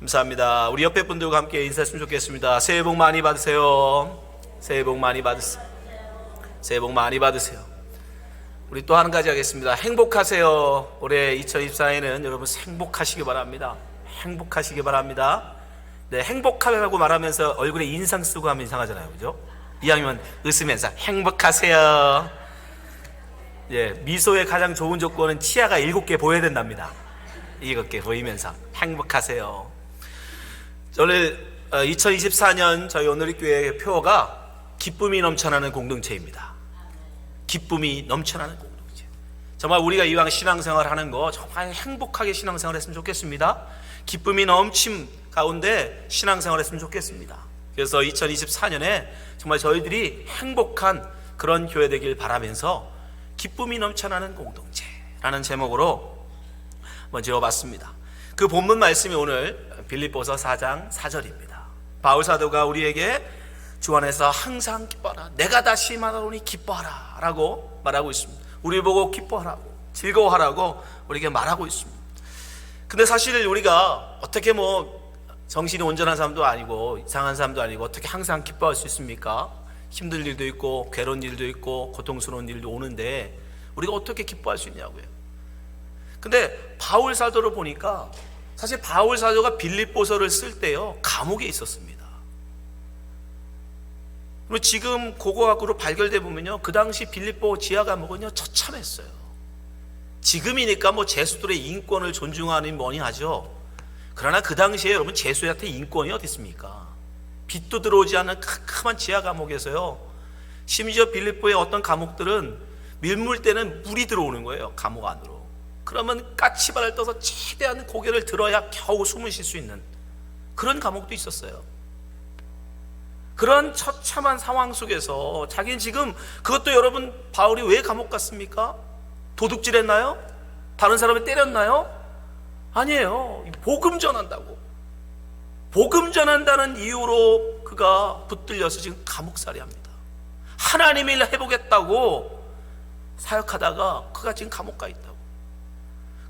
감사합니다. 우리 옆에 분들과 함께 인사했으면 좋겠습니다. 새해 복 많이 받으세요. 새해 복 많이 받으세요. 새해 복 많이 받으세요. 우리 또 한 가지 하겠습니다. 행복하세요. 올해 2024에는 여러분 행복하시기 바랍니다. 행복하시기 바랍니다. 네, 행복하라고 말하면서 얼굴에 인상 쓰고 하면 이상하잖아요, 그죠? 이왕이면 웃으면서 행복하세요. 예, 미소의 가장 좋은 조건은 치아가 7개 보여야 된답니다. 7개 보이면서 행복하세요. 오늘 2024년 저희 오늘교회 표어가 기쁨이 넘쳐나는 공동체입니다. 기쁨이 넘쳐나는 공동체. 정말 우리가 이왕 신앙생활 하는 거 정말 행복하게 신앙생활 했으면 좋겠습니다. 기쁨이 넘침 가운데 신앙생활 했으면 좋겠습니다. 그래서 2024년에 정말 저희들이 행복한 그런 교회 되길 바라면서 기쁨이 넘쳐나는 공동체라는 제목으로 한번 지어봤습니다. 그 본문 말씀이 오늘 빌립보서 4장 4절입니다. 바울 사도가 우리에게 주 안에서 항상 기뻐하라, 내가 다시 말하노니 기뻐하라 라고 말하고 있습니다. 우리 보고 기뻐하라고, 즐거워하라고 우리에게 말하고 있습니다. 근데 사실 우리가 어떻게 정신이 온전한 사람도 아니고 이상한 사람도 아니고 어떻게 항상 기뻐할 수 있습니까? 힘든 일도 있고 괴로운 일도 있고 고통스러운 일도 오는데 우리가 어떻게 기뻐할 수 있냐고요. 근데 바울 사도를 보니까 사실 바울 사도가 빌립보서를 쓸 때요 감옥에 있었습니다. 그리고 지금 고고학으로 발견돼 보면요 그 당시 빌립보 지하 감옥은요 처참했어요. 지금이니까 제수들의 인권을 존중하는 뭐니 하죠. 그러나 그 당시에 여러분 제수한테 인권이 어디 있습니까? 빛도 들어오지 않는 캄캄한 지하 감옥에서요, 심지어 빌립보의 어떤 감옥들은 밀물 때는 물이 들어오는 거예요, 감옥 안으로. 그러면 까치발을 떠서 최대한 고개를 들어야 겨우 숨을 쉴 수 있는 그런 감옥도 있었어요. 그런 처참한 상황 속에서 자기는 지금 그것도 여러분 바울이 왜 감옥 갔습니까? 도둑질했나요? 다른 사람을 때렸나요? 아니에요. 복음 전한다고. 복음 전한다는 이유로 그가 붙들려서 지금 감옥살이 합니다. 하나님의 일을 해보겠다고 사역하다가 그가 지금 감옥 가 있다고.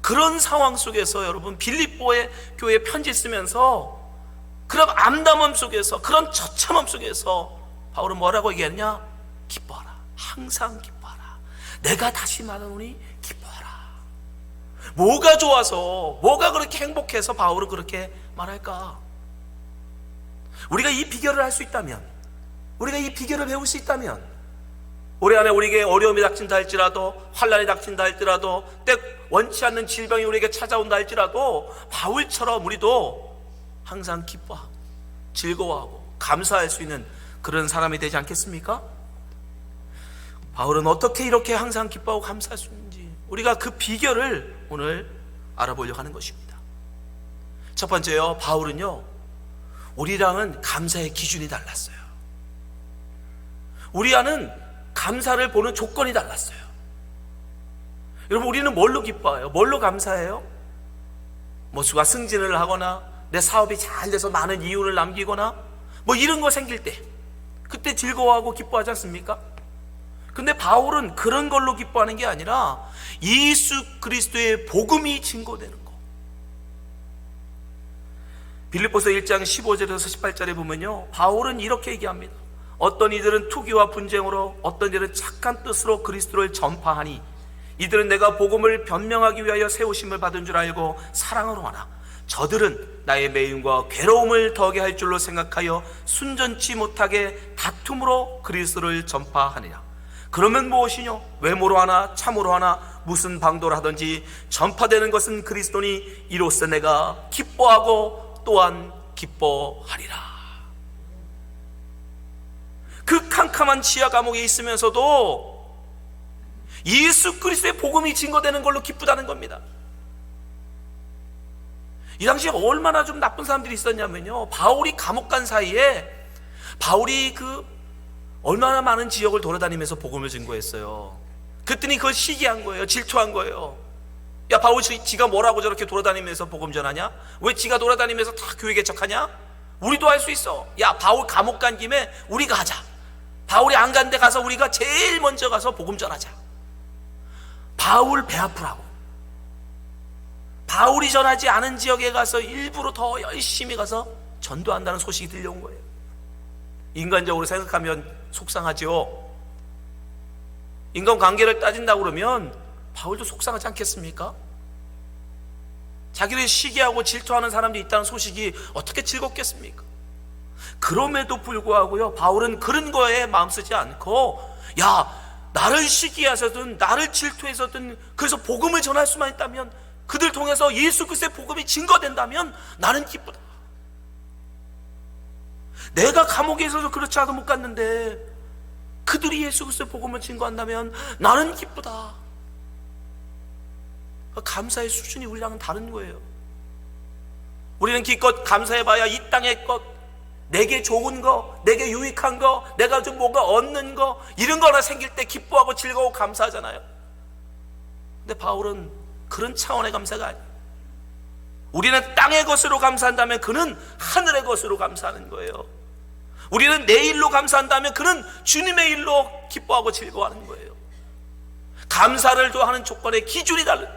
그런 상황 속에서 여러분 빌립보의 교회에 편지 쓰면서 그런 암담함 속에서 그런 처참함 속에서 바울은 뭐라고 얘기했냐? 기뻐하라. 항상 기뻐하라. 내가 다시 말하노니 기뻐하라. 뭐가 좋아서 뭐가 그렇게 행복해서 바울은 그렇게 말할까? 우리가 이 비결을 알 수 있다면, 우리가 이 비결을 배울 수 있다면, 올해 안에 우리에게 어려움이 닥친다 할지라도, 환난이 닥친다 할지라도, 때 원치 않는 질병이 우리에게 찾아온다 할지라도 바울처럼 우리도 항상 기뻐하고 즐거워하고 감사할 수 있는 그런 사람이 되지 않겠습니까? 바울은 어떻게 이렇게 항상 기뻐하고 감사할 수 있는지 우리가 그 비결을 오늘 알아보려고 하는 것입니다. 첫 번째요, 바울은요 우리랑은 감사의 기준이 달랐어요. 우리와는 감사를 보는 조건이 달랐어요. 여러분, 우리는 뭘로 기뻐해요? 뭘로 감사해요? 수가 승진을 하거나 내 사업이 잘 돼서 많은 이윤을 남기거나 이런 거 생길 때 그때 즐거워하고 기뻐하지 않습니까? 근데 바울은 그런 걸로 기뻐하는 게 아니라 예수 그리스도의 복음이 증거되는 거. 빌립보서 1장 15절에서 18절에 보면요 바울은 이렇게 얘기합니다. 어떤 이들은 투기와 분쟁으로, 어떤 이들은 착한 뜻으로 그리스도를 전파하니 이들은 내가 복음을 변명하기 위하여 세우심을 받은 줄 알고 사랑으로 하나 저들은 나의 매임과 괴로움을 더하게 할 줄로 생각하여 순전치 못하게 다툼으로 그리스도를 전파하느냐. 그러면 무엇이뇨? 외모로 하나 참으로 하나 무슨 방도를 하든지 전파되는 것은 그리스도니 이로써 내가 기뻐하고 또한 기뻐하리라. 그 캄캄한 지하 감옥에 있으면서도 예수 그리스도의 복음이 증거되는 걸로 기쁘다는 겁니다. 이 당시에 얼마나 좀 나쁜 사람들이 있었냐면요, 바울이 감옥 간 사이에 바울이 얼마나 많은 지역을 돌아다니면서 복음을 증거했어요. 그랬더니 그걸 시기한 거예요. 질투한 거예요. 야, 바울 지가 뭐라고 저렇게 돌아다니면서 복음 전하냐? 왜 지가 돌아다니면서 다 교회 개척하냐? 우리도 할 수 있어. 야, 바울 감옥 간 김에 우리가 하자. 바울이 안 간 데 가서 우리가 제일 먼저 가서 복음 전하자. 바울 배 아프라고, 바울이 전하지 않은 지역에 가서 일부러 더 열심히 가서 전도한다는 소식이 들려온 거예요. 인간적으로 생각하면 속상하죠. 인간관계를 따진다고 그러면 바울도 속상하지 않겠습니까? 자기를 시기하고 질투하는 사람들이 있다는 소식이 어떻게 즐겁겠습니까? 그럼에도 불구하고요, 바울은 그런 거에 마음 쓰지 않고, 나를 시기해서든 나를 질투해서든 그래서 복음을 전할 수만 있다면, 그들 통해서 예수 그리스도의 복음이 증거된다면 나는 기쁘다. 내가 감옥에 있어서 그렇지 않아도 못 갔는데 그들이 예수 그리스도의 복음을 증거한다면 나는 기쁘다. 감사의 수준이 우리랑은 다른 거예요. 우리는 기껏 감사해봐야 이 땅의 것, 내게 좋은 거, 내게 유익한 거, 내가 좀 뭔가 얻는 거, 이런 거나 생길 때 기뻐하고 즐거워 감사하잖아요. 근데 바울은 그런 차원의 감사가 아니에요. 우리는 땅의 것으로 감사한다면 그는 하늘의 것으로 감사하는 거예요. 우리는 내 일로 감사한다면 그는 주님의 일로 기뻐하고 즐거워하는 거예요. 감사를 하는 조건의 기준이 달라요.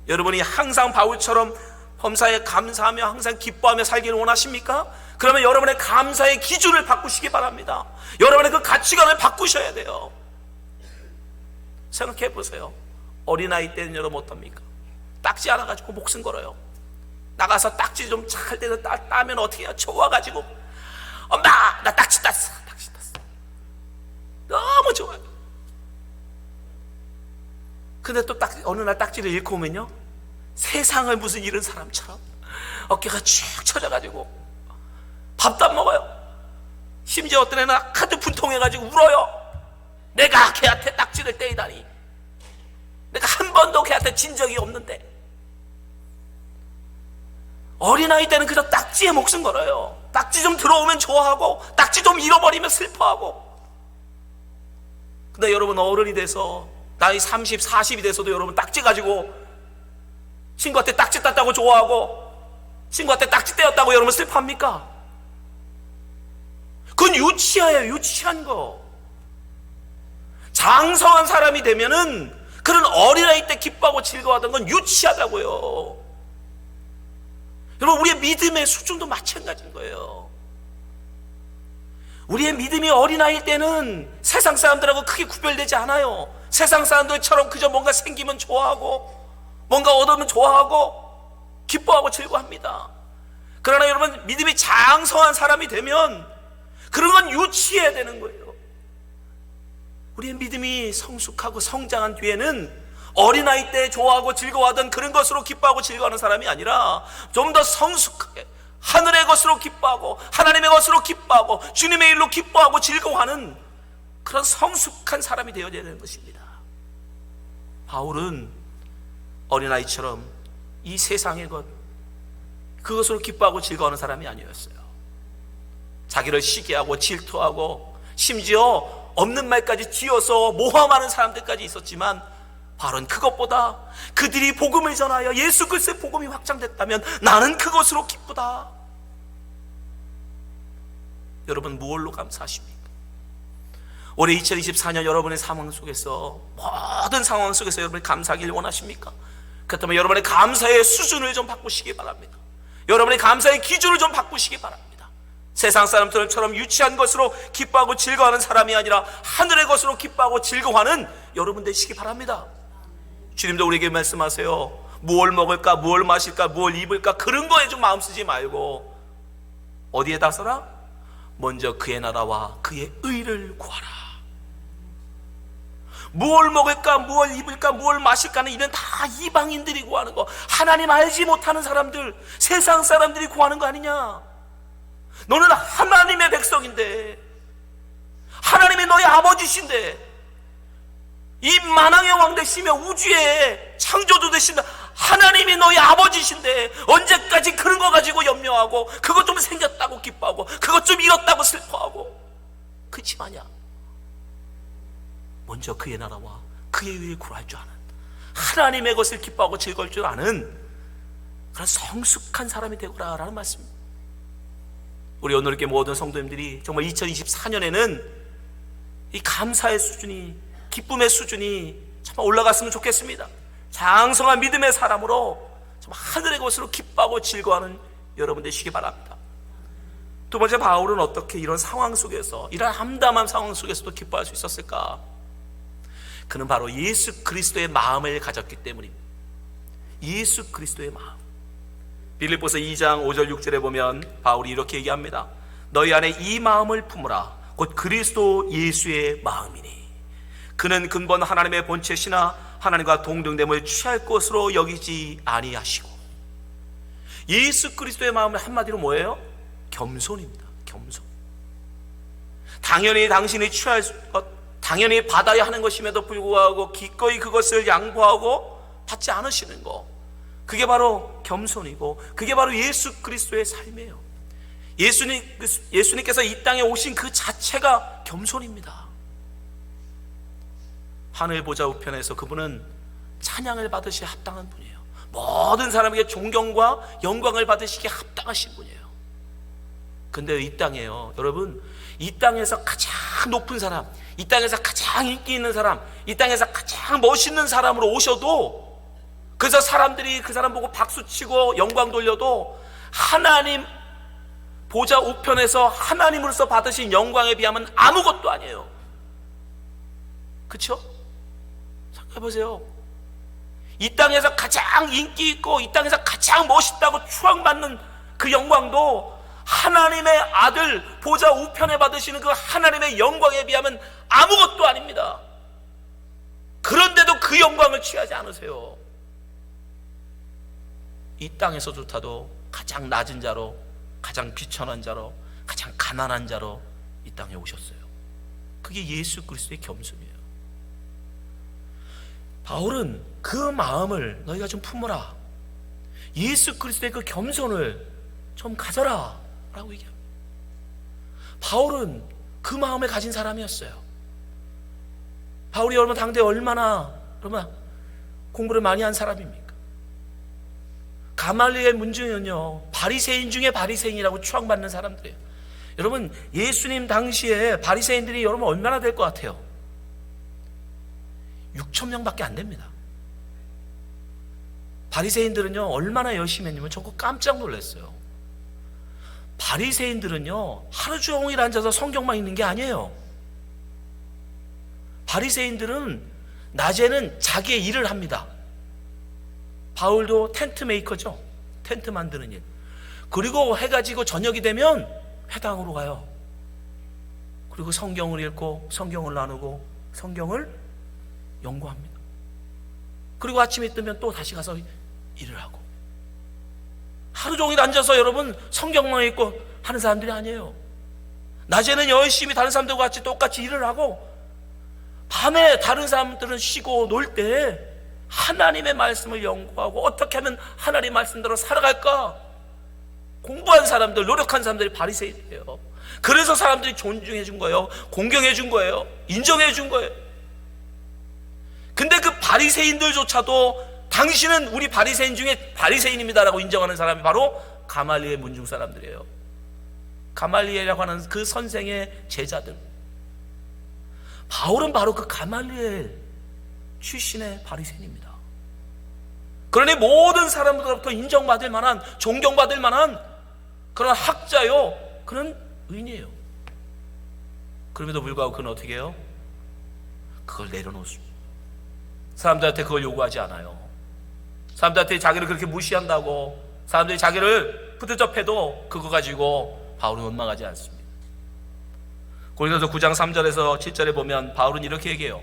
여러분이 항상 바울처럼 범사에 감사하며 항상 기뻐하며 살기를 원하십니까? 그러면 여러분의 감사의 기준을 바꾸시기 바랍니다. 여러분의 그 가치관을 바꾸셔야 돼요. 생각해 보세요. 어린아이 때는 여러분 어떻습니까? 딱지 하나 가지고 목숨 걸어요. 나가서 딱지 좀 찰 때는 따면 어떻게 해요? 좋아가지고, 엄마 나 딱지 땄어. 딱지 땄어. 너무 좋아요. 근데 또 어느 날 딱지를 잃고 오면요, 세상을 무슨 잃은 사람처럼 어깨가 쭉 처져가지고 밥도 안 먹어요. 심지어 어떤 애는 하도 분통해가지고 울어요. 내가 걔한테 딱지를 떼이다니, 내가 한 번도 걔한테 진 적이 없는데. 어린아이 때는 그저 딱지에 목숨 걸어요. 딱지 좀 들어오면 좋아하고 딱지 좀 잃어버리면 슬퍼하고. 근데 여러분 어른이 돼서 나이 30, 40이 돼서도 여러분 딱지 가지고 친구한테 딱지 땄다고 좋아하고 친구한테 딱지 떼었다고 여러분 슬퍼합니까? 그건 유치해요. 유치한 거. 장성한 사람이 되면은 그런 어린아이 때 기뻐하고 즐거워하던 건 유치하다고요. 여러분 우리의 믿음의 수준도 마찬가지인 거예요. 우리의 믿음이 어린아이일 때는 세상 사람들하고 크게 구별되지 않아요. 세상 사람들처럼 그저 뭔가 생기면 좋아하고 뭔가 얻으면 좋아하고 기뻐하고 즐거워합니다. 그러나 여러분 믿음이 장성한 사람이 되면 그런 건 유치해야 되는 거예요. 우리의 믿음이 성숙하고 성장한 뒤에는 어린아이 때 좋아하고 즐거워하던 그런 것으로 기뻐하고 즐거워하는 사람이 아니라 좀 더 성숙하게 하늘의 것으로 기뻐하고 하나님의 것으로 기뻐하고 주님의 일로 기뻐하고 즐거워하는 그런 성숙한 사람이 되어야 되는 것입니다. 바울은 어린아이처럼 이 세상의 것, 그것으로 기뻐하고 즐거워하는 사람이 아니었어요. 자기를 시기하고 질투하고 심지어 없는 말까지 지어서 모함하는 사람들까지 있었지만 바울은 그것보다 그들이 복음을 전하여 예수 그리스도의 복음이 확장됐다면 나는 그것으로 기쁘다. 여러분 무엇로 감사하십니까? 올해 2024년 여러분의 상황 속에서, 모든 상황 속에서 여러분이 감사하기를 원하십니까? 그렇다면 여러분의 감사의 수준을 좀 바꾸시기 바랍니다. 여러분의 감사의 기준을 좀 바꾸시기 바랍니다. 세상 사람들처럼 유치한 것으로 기뻐하고 즐거워하는 사람이 아니라 하늘의 것으로 기뻐하고 즐거워하는 여러분 되시기 바랍니다. 주님도 우리에게 말씀하세요. 무엇을 먹을까, 무엇을 마실까, 무엇을 입을까, 그런 거에 좀 마음 쓰지 말고 어디에다 써라? 먼저 그의 나라와 그의 의를 구하라. 무엇을 먹을까, 무엇을 입을까, 무엇을 마실까는 이런 다 이방인들이 구하는 거, 하나님 알지 못하는 사람들, 세상 사람들이 구하는 거 아니냐? 너는 하나님의 백성인데, 하나님이 너의 아버지신데, 이 만왕의 왕 되시며 우주의 창조주 되신 하나님이 너희 아버지신데 언제까지 그런 거 가지고 염려하고 그것 좀 생겼다고 기뻐하고 그것 좀 잃었다고 슬퍼하고 그렇지 마냐? 먼저 그의 나라와 그의 의를 구할 줄 아는, 하나님의 것을 기뻐하고 즐거울 줄 아는 그런 성숙한 사람이 되거라 라는 말씀입니다. 우리 오늘 이렇게 모든 성도님들이 정말 2024년에는 이 감사의 수준이, 기쁨의 수준이 정말 올라갔으면 좋겠습니다. 장성한 믿음의 사람으로 좀 하늘의 것으로 기뻐하고 즐거워하는 여러분 되시기 바랍니다. 두 번째, 바울은 어떻게 이런 상황 속에서, 이런 암담한 상황 속에서도 기뻐할 수 있었을까? 그는 바로 예수 그리스도의 마음을 가졌기 때문입니다. 예수 그리스도의 마음. 빌립보서 2장 5절 6절에 보면 바울이 이렇게 얘기합니다. 너희 안에 이 마음을 품으라. 곧 그리스도 예수의 마음이니 그는 근본 하나님의 본체시나 하나님과 동등됨을 취할 것으로 여기지 아니하시고. 예수 그리스도의 마음은 한마디로 뭐예요? 겸손입니다. 겸손. 당연히 당신이 취할 것, 당연히 받아야 하는 것임에도 불구하고 기꺼이 그것을 양보하고 받지 않으시는 것, 그게 바로 겸손이고 그게 바로 예수 그리스도의 삶이에요. 예수님께서 이 땅에 오신 그 자체가 겸손입니다. 하늘 보좌 우편에서 그분은 찬양을 받으시기에 합당한 분이에요. 모든 사람에게 존경과 영광을 받으시기에 합당하신 분이에요. 근데 이 땅에요, 여러분, 이 땅에서 가장 높은 사람, 이 땅에서 가장 인기 있는 사람, 이 땅에서 가장 멋있는 사람으로 오셔도, 그래서 사람들이 그 사람 보고 박수치고 영광 돌려도 하나님 보좌 우편에서 하나님으로서 받으신 영광에 비하면 아무것도 아니에요. 그렇죠? 생각해보세요. 이 땅에서 가장 인기 있고 이 땅에서 가장 멋있다고 추앙받는 그 영광도 하나님의 아들 보좌 우편에 받으시는 그 하나님의 영광에 비하면 아무것도 아닙니다. 그런데도 그 영광을 취하지 않으세요. 이 땅에서조차도 가장 낮은 자로, 가장 비천한 자로, 가장 가난한 자로 이 땅에 오셨어요. 그게 예수 그리스도의 겸손이에요. 바울은 그 마음을 너희가 좀 품어라, 예수 그리스도의 그 겸손을 좀 가져라 라고 얘기합니다. 바울은 그 마음을 가진 사람이었어요. 바울이 여러분 당대에 얼마나 공부를 많이 한 사람입니까? 가말리엘 문중은요, 바리새인 중에 바리새인이라고 추앙받는 사람들이에요. 여러분, 예수님 당시에 바리새인들이 여러분 얼마나 될 것 같아요? 6,000명밖에 안 됩니다. 바리새인들은요 얼마나 열심히 했냐면 저 깜짝 놀랐어요. 바리새인들은요 하루 종일 앉아서 성경만 읽는 게 아니에요. 바리새인들은 낮에는 자기의 일을 합니다. 바울도 텐트 메이커죠. 텐트 만드는 일. 그리고 해가 지고 저녁이 되면 회당으로 가요. 그리고 성경을 읽고 성경을 나누고 성경을 연구합니다. 그리고 아침에 뜨면 또 다시 가서 일을 하고. 하루 종일 앉아서 여러분 성경만 읽고 하는 사람들이 아니에요. 낮에는 열심히 다른 사람들과 같이 똑같이 일을 하고, 밤에 다른 사람들은 쉬고 놀 때 하나님의 말씀을 연구하고 어떻게 하면 하나님의 말씀대로 살아갈까 공부한 사람들, 노력한 사람들이 바리새인이에요. 그래서 사람들이 존중해 준 거예요. 공경해 준 거예요. 인정해 준 거예요. 근데 그 바리새인들조차도 당신은 우리 바리새인 중에 바리새인입니다라고 인정하는 사람이 바로 가말리엘 문중 사람들이에요. 가말리엘이라고 하는 그 선생의 제자들. 바울은 바로 그 가말리엘 출신의 바리새인입니다. 그러니 모든 사람들로부터 인정받을 만한, 존경받을 만한 그런 학자요, 그런 의인이에요. 그럼에도 불구하고 그는 어떻게 해요? 그걸 내려놓습니다. 사람들한테 그걸 요구하지 않아요. 사람들한테 자기를 그렇게 무시한다고 사람들이 자기를 붙잡해도 그거 가지고 바울은 원망하지 않습니다. 고린도서 9장 3절에서 7절에 보면 바울은 이렇게 얘기해요.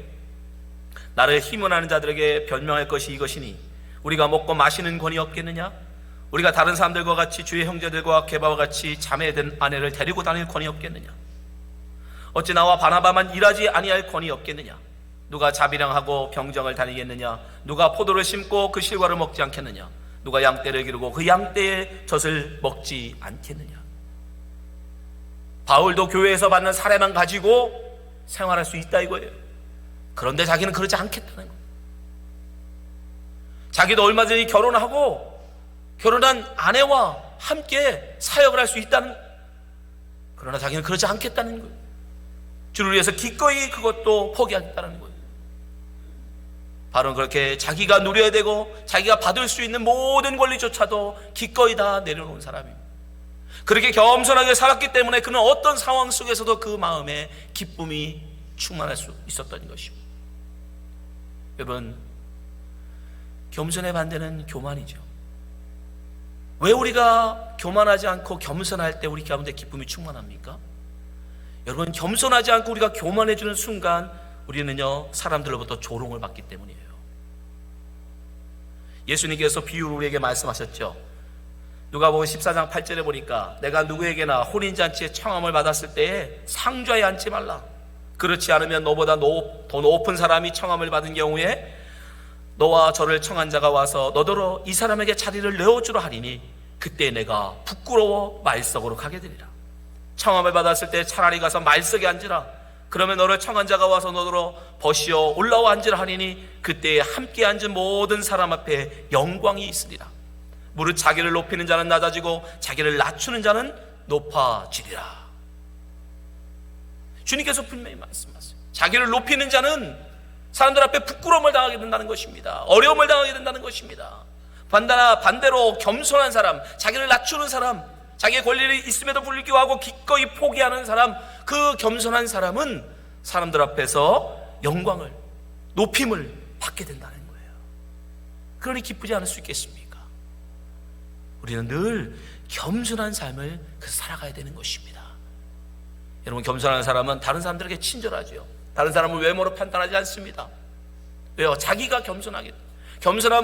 나를 희문하는 자들에게 변명할 것이 이것이니 우리가 먹고 마시는 권이 없겠느냐? 우리가 다른 사람들과 같이 주의 형제들과 게바와 같이 자매된 아내를 데리고 다닐 권이 없겠느냐? 어찌 나와 바나바만 일하지 아니할 권이 없겠느냐? 누가 자비량하고 병정을 다니겠느냐? 누가 포도를 심고 그 실과를 먹지 않겠느냐? 누가 양떼를 기르고 그 양떼의 젖을 먹지 않겠느냐? 바울도 교회에서 받는 사례만 가지고 생활할 수 있다 이거예요. 그런데 자기는 그러지 않겠다는 거예요. 자기도 얼마든지 결혼하고 결혼한 아내와 함께 사역을 할 수 있다는, 그러나 자기는 그러지 않겠다는 거예요. 주를 위해서 기꺼이 그것도 포기하겠다는 거예요. 바로 그렇게 자기가 누려야 되고 자기가 받을 수 있는 모든 권리조차도 기꺼이 다 내려놓은 사람입니다. 그렇게 겸손하게 살았기 때문에 그는 어떤 상황 속에서도 그 마음에 기쁨이 충만할 수 있었던 것입니다. 여러분, 겸손의 반대는 교만이죠. 왜 우리가 교만하지 않고 겸손할 때 우리 가운데 기쁨이 충만합니까? 여러분, 겸손하지 않고 우리가 교만해지는 순간 우리는요, 사람들로부터 조롱을 받기 때문이에요. 예수님께서 비유로 우리에게 말씀하셨죠. 누가복음 14장 8절에 보니까 내가 누구에게나 혼인잔치에 청함을 받았을 때에 상좌에 앉지 말라. 그렇지 않으면 너보다 더 높은 사람이 청함을 받은 경우에 너와 저를 청한 자가 와서 너더러 이 사람에게 자리를 내어주라 하리니 그때 내가 부끄러워 말석으로 가게 되리라. 청함을 받았을 때 차라리 가서 말석에 앉으라. 그러면 너를 청한 자가 와서 너더러 버시어 올라와 앉으라 하리니 그때에 함께 앉은 모든 사람 앞에 영광이 있으리라. 무릇 자기를 높이는 자는 낮아지고 자기를 낮추는 자는 높아지리라. 주님께서 분명히 말씀하세요. 자기를 높이는 자는 사람들 앞에 부끄러움을 당하게 된다는 것입니다. 어려움을 당하게 된다는 것입니다. 반대로 겸손한 사람, 자기를 낮추는 사람, 자기의 권리를 있음에도 불구하고 기꺼이 포기하는 사람, 그 겸손한 사람은 사람들 앞에서 영광을, 높임을 받게 된다는 거예요. 그러니 기쁘지 않을 수 있겠습니까? 우리는 늘 겸손한 삶을 살아가야 되는 것입니다. 여러분, 겸손한 사람은 다른 사람들에게 친절하죠. 다른 사람을 외모로 판단하지 않습니다. 왜요? 자기가 겸손한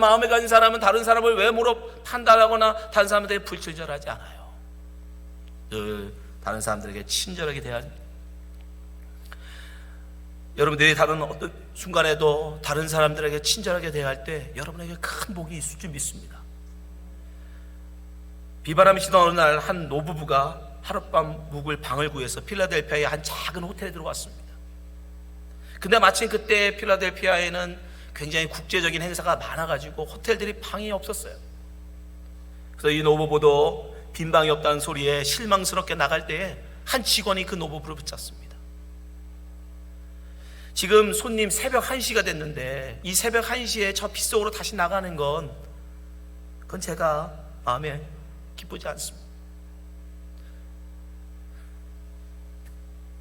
마음을 가진 사람은 다른 사람을 외모로 판단하거나 다른 사람들에게 불친절하지 않아요. 늘 다른 사람들에게 친절하게 대한, 여러분들이 다른 어떤 순간에도 다른 사람들에게 친절하게 대할 때 여러분에게 큰 복이 있을 줄 믿습니다. 비바람이 치던 어느 날 한 노부부가 하룻밤 묵을 방을 구해서 필라델피아의 한 작은 호텔에 들어왔습니다. 근데 마침 그때 필라델피아에는 굉장히 국제적인 행사가 많아가지고 호텔들이 방이 없었어요. 그래서 이 노부부도 빈 방이 없다는 소리에 실망스럽게 나갈 때에 한 직원이 그 노부부를 붙잡습니다. 지금 손님 새벽 1시가 됐는데 이 새벽 1시에 저 빗속으로 다시 나가는 그건 제가 마음에 기쁘지 않습니다.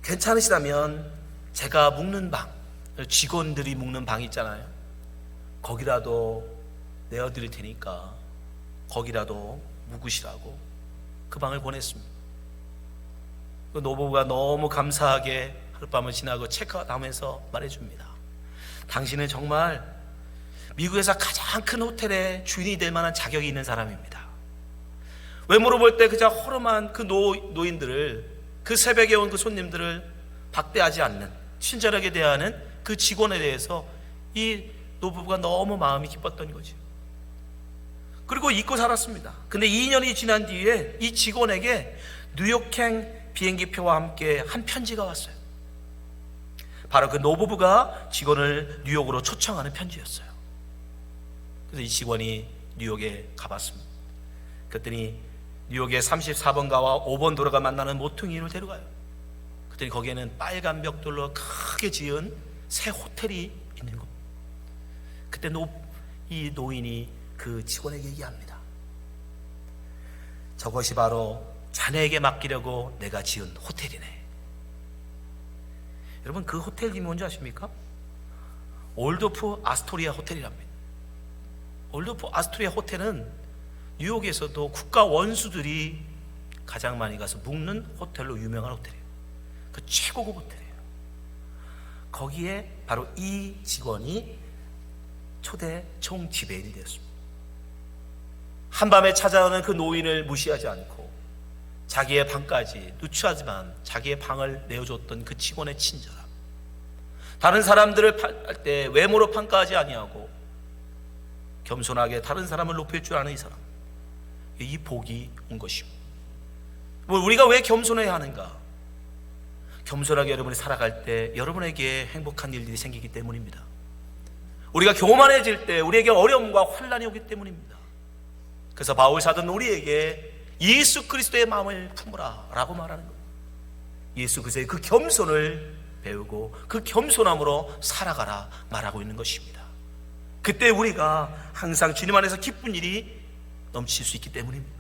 괜찮으시다면 제가 묵는 방, 직원들이 묵는 방 있잖아요. 거기라도 내어드릴 테니까 거기라도 묵으시라고 그 방을 보냈습니다. 그 노부부가 너무 감사하게 하룻밤을 지나고 체크아웃 하면서 말해줍니다. 당신은 정말 미국에서 가장 큰 호텔의 주인이 될 만한 자격이 있는 사람입니다. 외모로 볼 때 그저 허름한 그 노인들을, 그 새벽에 온 그 손님들을 박대하지 않는, 친절하게 대하는 그 직원에 대해서 이 노부부가 너무 마음이 기뻤던 거죠. 그리고 잊고 살았습니다. 근데 2년이 지난 뒤에 이 직원에게 뉴욕행 비행기표와 함께 한 편지가 왔어요. 바로 그 노부부가 직원을 뉴욕으로 초청하는 편지였어요. 그래서 이 직원이 뉴욕에 가봤습니다. 그랬더니 뉴욕의 34번가와 5번 도로가 만나는 모퉁이를 데려가요. 그랬더니 거기에는 빨간 벽돌로 크게 지은 새 호텔이 있는 겁니다. 그때 이 노인이 그 직원에게 얘기합니다. 저것이 바로 자네에게 맡기려고 내가 지은 호텔이네. 여러분, 그 호텔 이름이 뭔지 아십니까? 올도프 아스토리아 호텔이랍니다. 올도프 아스토리아 호텔은 뉴욕에서도 국가 원수들이 가장 많이 가서 묵는 호텔로 유명한 호텔이에요. 그 최고급 호텔이에요. 거기에 바로 이 직원이 초대 총 지배인이 되었습니다. 한밤에 찾아오는 그 노인을 무시하지 않고 자기의 방까지 누추하지만 자기의 방을 내어줬던 그 직원의 친절함, 다른 사람들을 팔 때 외모로 평가하지 아니하고 겸손하게 다른 사람을 높일 줄 아는 이 사람, 이 복이 온 것입니다. 우리가 왜 겸손해야 하는가? 겸손하게 여러분이 살아갈 때 여러분에게 행복한 일들이 생기기 때문입니다. 우리가 교만해질 때 우리에게 어려움과 환난이 오기 때문입니다. 그래서 바울 사도는 우리에게 예수 그리스도의 마음을 품으라 라고 말하는 겁니다. 예수 그리스도의 그 겸손을 배우고 그 겸손함으로 살아가라 말하고 있는 것입니다. 그때 우리가 항상 주님 안에서 기쁜 일이 넘칠 수 있기 때문입니다.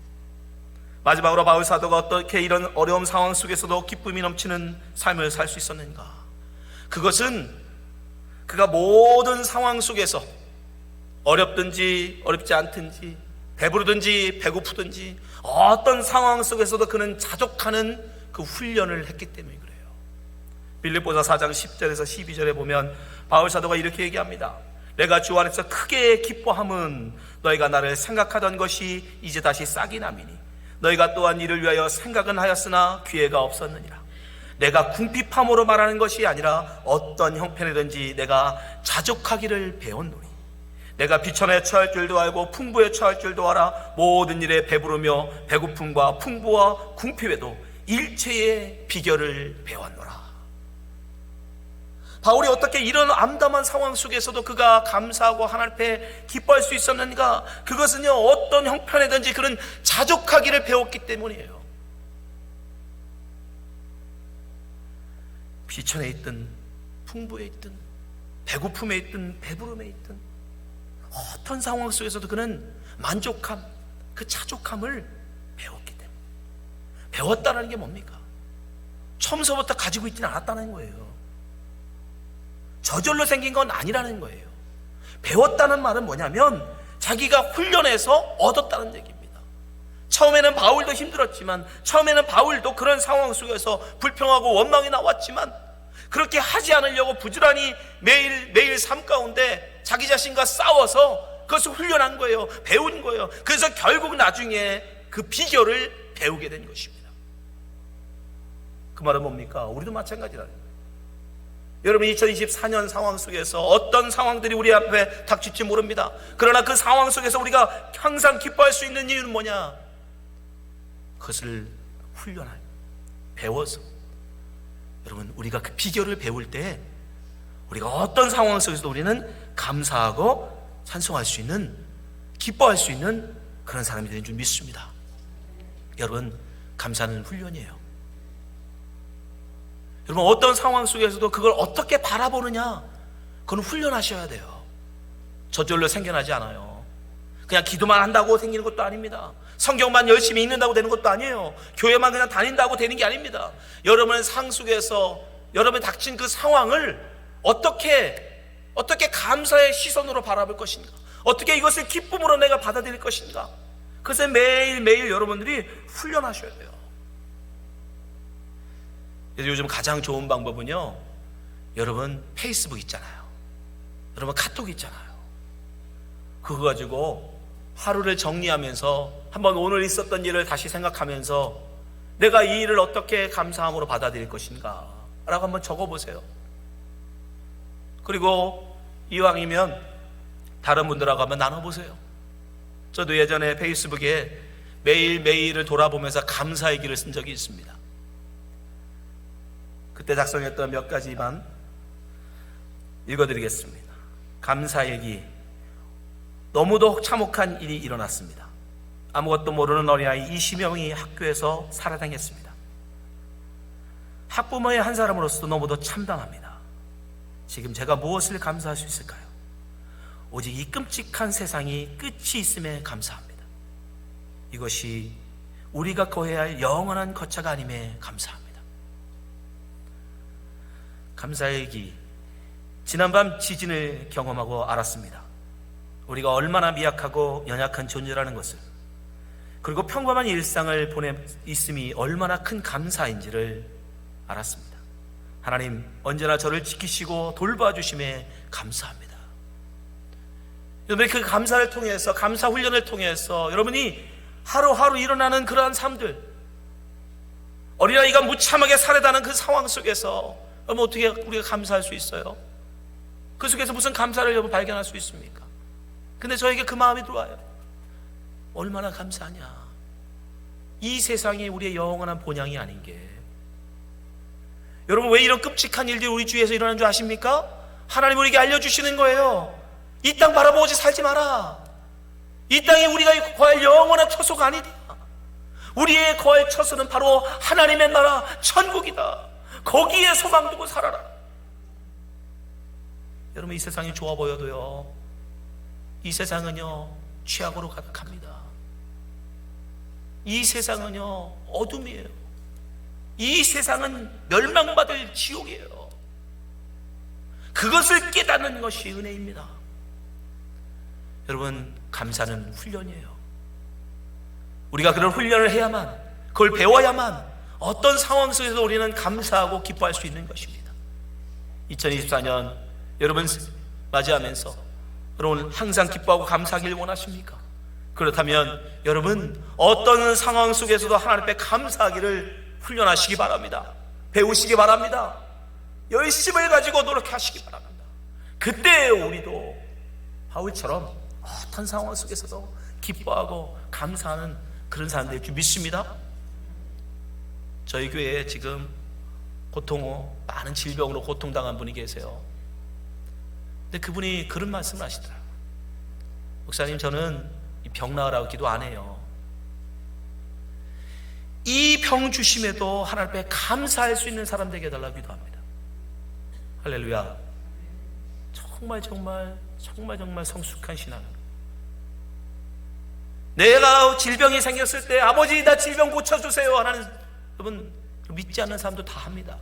마지막으로 바울 사도가 어떻게 이런 어려운 상황 속에서도 기쁨이 넘치는 삶을 살 수 있었는가? 그것은 그가 모든 상황 속에서 어렵든지 어렵지 않든지 배부르든지 배고프든지 어떤 상황 속에서도 그는 자족하는 그 훈련을 했기 때문에 그래요. 빌립보서 4장 10절에서 12절에 보면 바울 사도가 이렇게 얘기합니다. 내가 주 안에서 크게 기뻐함은 너희가 나를 생각하던 것이 이제 다시 싹이 남이니 너희가 또한 이를 위하여 생각은 하였으나 기회가 없었느니라. 내가 궁핍함으로 말하는 것이 아니라 어떤 형편이든지 내가 자족하기를 배웠노니 내가 비천에 처할 줄도 알고 풍부에 처할 줄도 알아 모든 일에 배부르며 배고픔과 풍부와 궁핍에도 일체의 비결을 배웠노라. 바울이 어떻게 이런 암담한 상황 속에서도 그가 감사하고 하나님 앞에 기뻐할 수 있었는가? 그것은요, 어떤 형편이든지 그는 자족하기를 배웠기 때문이에요. 비천에 있든 풍부에 있든 배고픔에 있든 배부름에 있든 어떤 상황 속에서도 그는 만족함, 그 자족함을 배웠기 때문에. 배웠다는 게 뭡니까? 처음서부터 가지고 있지는 않았다는 거예요. 저절로 생긴 건 아니라는 거예요. 배웠다는 말은 뭐냐면 자기가 훈련해서 얻었다는 얘기입니다. 처음에는 바울도 힘들었지만, 처음에는 바울도 그런 상황 속에서 불평하고 원망이 나왔지만 그렇게 하지 않으려고 부지런히 매일 삶 가운데 자기 자신과 싸워서 그것을 훈련한 거예요. 배운 거예요. 그래서 결국 나중에 그 비결을 배우게 된 것입니다. 그 말은 뭡니까? 우리도 마찬가지라는 거예요. 여러분, 2024년 상황 속에서 어떤 상황들이 우리 앞에 닥칠지 모릅니다. 그러나 그 상황 속에서 우리가 항상 기뻐할 수 있는 이유는 뭐냐? 그것을 훈련하여 배워서, 여러분, 우리가 그 비결을 배울 때 우리가 어떤 상황 속에서도 우리는 감사하고 찬송할 수 있는, 기뻐할 수 있는 그런 사람이 되는 줄 믿습니다. 여러분, 감사는 훈련이에요. 여러분, 어떤 상황 속에서도 그걸 어떻게 바라보느냐, 그건 훈련하셔야 돼요. 저절로 생겨나지 않아요. 그냥 기도만 한다고 생기는 것도 아닙니다. 성경만 열심히 읽는다고 되는 것도 아니에요. 교회만 그냥 다닌다고 되는 게 아닙니다. 여러분의 상 속에서 여러분이 닥친 그 상황을 어떻게 감사의 시선으로 바라볼 것인가, 어떻게 이것을 기쁨으로 내가 받아들일 것인가, 그것을 매일매일 여러분들이 훈련하셔야 돼요. 그래서 요즘 가장 좋은 방법은요, 여러분 페이스북 있잖아요. 여러분 카톡 있잖아요. 그거 가지고 하루를 정리하면서 한번 오늘 있었던 일을 다시 생각하면서 내가 이 일을 어떻게 감사함으로 받아들일 것인가 라고 한번 적어보세요. 그리고 이왕이면 다른 분들하고 한번 나눠보세요. 저도 예전에 페이스북에 매일매일을 돌아보면서 감사의 길을 쓴 적이 있습니다. 그때 작성했던 몇 가지만 읽어드리겠습니다. 감사의 길. 너무도 참혹한 일이 일어났습니다. 아무것도 모르는 어린아이 20명이 학교에서 살해당했습니다. 학부모의 한 사람으로서 너무도 참담합니다. 지금 제가 무엇을 감사할 수 있을까요? 오직 이 끔찍한 세상이 끝이 있음에 감사합니다. 이것이 우리가 거해야 할 영원한 거처가 아님에 감사합니다. 감사의 기. 지난밤 지진을 경험하고 알았습니다. 우리가 얼마나 미약하고 연약한 존재라는 것을, 그리고 평범한 일상을 보내 있음이 얼마나 큰 감사인지를 알았습니다. 하나님, 언제나 저를 지키시고 돌봐주심에 감사합니다. 여러분이 그 감사를 통해서, 감사 훈련을 통해서 여러분이 하루하루 일어나는 그러한 삶들, 어린아이가 무참하게 살해당하는 그 상황 속에서 여러분 어떻게 우리가 감사할 수 있어요? 그 속에서 무슨 감사를 여러분 발견할 수 있습니까? 근데 저에게 그 마음이 들어와요. 얼마나 감사하냐. 이 세상이 우리의 영원한 본향이 아닌 게. 여러분, 왜 이런 끔찍한 일들이 우리 주위에서 일어나는 줄 아십니까? 하나님 우리에게 알려주시는 거예요. 이 땅 바라보지 살지 마라. 이 땅이 우리가 거할 영원한 처소가 아니다. 우리의 거할 처소는 바로 하나님의 나라 천국이다. 거기에 소망 두고 살아라. 여러분, 이 세상이 좋아 보여도요, 이 세상은요 취악으로 가득합니다. 이 세상은요 어둠이에요. 이 세상은 멸망받을 지옥이에요. 그것을 깨닫는 것이 은혜입니다. 여러분, 감사는 훈련이에요. 우리가 그런 훈련을 해야만, 그걸 배워야만 어떤 상황 속에서 우리는 감사하고 기뻐할 수 있는 것입니다. 2024년 여러분 맞이하면서 여러분 항상 기뻐하고 감사하길 원하십니까? 그렇다면 여러분 어떤 상황 속에서도 하나님 앞에 감사하기를 훈련하시기 바랍니다. 배우시기 바랍니다. 열심을 가지고 노력하시기 바랍니다. 그때 우리도 바울처럼 어떤 상황 속에서도 기뻐하고 감사하는 그런 사람들일 줄 믿습니다. 저희 교회에 지금 많은 질병으로 고통당한 분이 계세요. 근데 그분이 그런 말씀을 하시더라고요. 목사님, 저는 이 병 나으라고 기도 안 해요. 이 병 주심에도 하나님 앞에 감사할 수 있는 사람 되게 해달라고 기도합니다. 할렐루야. 정말 성숙한 신앙. 내가 질병이 생겼을 때 아버지 나 질병 고쳐주세요 하는, 여러분 믿지 않는 사람도 다 합니다.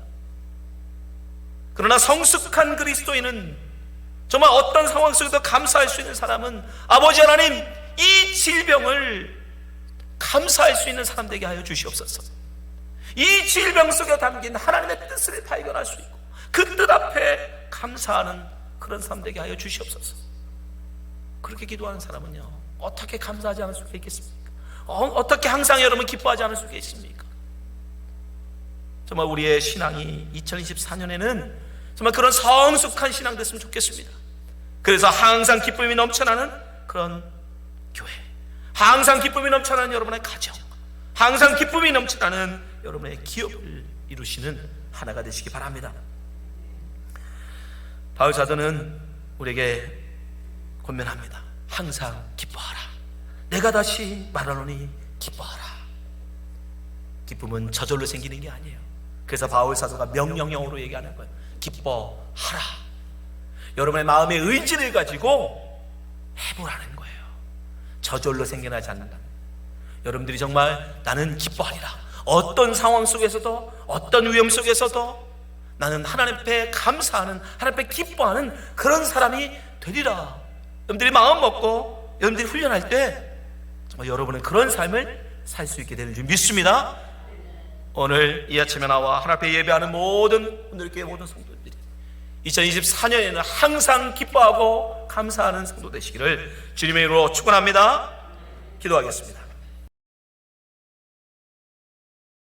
그러나 성숙한 그리스도인은 정말 어떤 상황 속에도 감사할 수 있는 사람은 아버지 하나님 이 질병을 감사할 수 있는 사람 되게 하여 주시옵소서. 이 질병 속에 담긴 하나님의 뜻을 발견할 수 있고 그 뜻 앞에 감사하는 그런 사람 되게 하여 주시옵소서. 그렇게 기도하는 사람은요 어떻게 감사하지 않을 수가 있겠습니까? 어떻게 항상 여러분 기뻐하지 않을 수가 있습니까? 정말 우리의 신앙이 2024년에는 정말 그런 성숙한 신앙 됐으면 좋겠습니다. 그래서 항상 기쁨이 넘쳐나는 그런 교회, 항상 기쁨이 넘쳐나는 여러분의 가정, 항상 기쁨이 넘쳐나는 여러분의 기업을 이루시는 하나가 되시기 바랍니다. 바울 사도는 우리에게 권면합니다. 항상 기뻐하라. 내가 다시 말하노니 기뻐하라. 기쁨은 저절로 생기는 게 아니에요. 그래서 바울 사도가 명령형으로 얘기하는 거예요. 기뻐하라. 여러분의 마음의 의지를 가지고 해보라는 거예요. 저절로 생겨나지 않는다. 여러분들이 정말 나는 기뻐하리라. 어떤 상황 속에서도 어떤 위험 속에서도 나는 하나님 앞에 감사하는, 하나님 앞에 기뻐하는 그런 사람이 되리라. 여러분들이 마음 먹고 여러분들이 훈련할 때 정말 여러분은 그런 삶을 살 수 있게 되는 줄 믿습니다. 오늘 이 아침에 나와 하나님 앞에 예배하는 모든 분들께, 모든 성도들이 2024년에는 항상 기뻐하고 감사하는 성도 되시기를 주님의 이름으로 축원합니다. 기도하겠습니다.